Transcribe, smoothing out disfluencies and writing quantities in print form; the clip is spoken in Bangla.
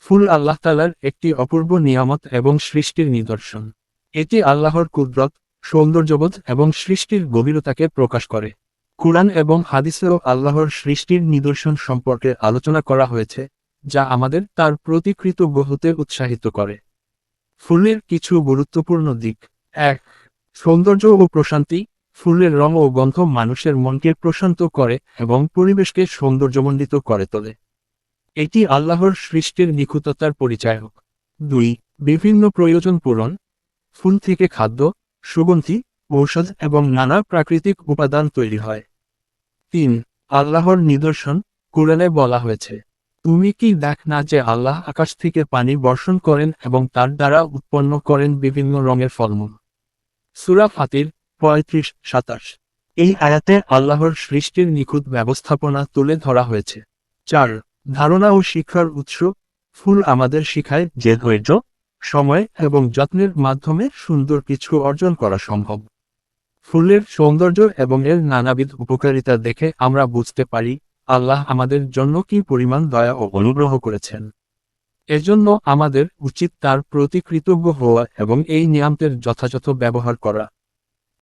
ফুল আল্লাহ তাআলার একটি অপূর্ব নিয়ামত এবং সৃষ্টির নিদর্শন। এটি আল্লাহর কুদরত, সৌন্দর্যবোধ এবং সৃষ্টির গভীরতাকে প্রকাশ করে। কুরআন এবং হাদিসেও আল্লাহর সৃষ্টির নিদর্শন সম্পর্কে আলোচনা করা হয়েছে, যা আমাদের তার প্রতি কৃতজ্ঞ হতে উৎসাহিত করে। ফুলের কিছু গুরুত্বপূর্ণ দিক: ১. সৌন্দর্য ও প্রশান্তি। ফুলের রং ও গন্ধ মানুষের মনকে প্রশান্ত করে এবং পরিবেশকে সৌন্দর্যমণ্ডিত করে তোলে। এটি আল্লাহর সৃষ্টির নিখুঁততার পরিচায়ক। ২. বিভিন্ন প্রয়োজন পূরণ। ফুল থেকে খাদ্য, সুগন্ধি, ঔষধ এবং নানা প্রাকৃতিক উপাদান তৈরি হয়। ৩. আল্লাহর নিদর্শন। কুরআনে বলা হয়েছে, তুমি কি দেখ না যে আল্লাহ আকাশ থেকে পানি বর্ষণ করেন এবং তার দ্বারা উৎপন্ন করেন বিভিন্ন রঙের ফলমূল। সূরা ফাতির ৩৫-২৭। এই আয়াতে আল্লাহর সৃষ্টির নিখুঁত ব্যবস্থাপনা তুলে ধরা হয়েছে। ৪. ধারণা ও শিক্ষার উৎস। ফুল আমাদের শিখায় যে ধৈর্য, সময় এবং যত্নের মাধ্যমে সুন্দর কিছু অর্জন করা সম্ভব। ফুলের সৌন্দর্য এবং এর নানাবিধ উপকারিতা দেখে আমরা বুঝতে পারি আল্লাহ আমাদের জন্য কি পরিমাণ দয়া ও অনুগ্রহ করেছেন। এজন্য আমাদের উচিত তার প্রতি কৃতজ্ঞ হওয়া এবং এই নিয়ামতের যথাযথ ব্যবহার করা।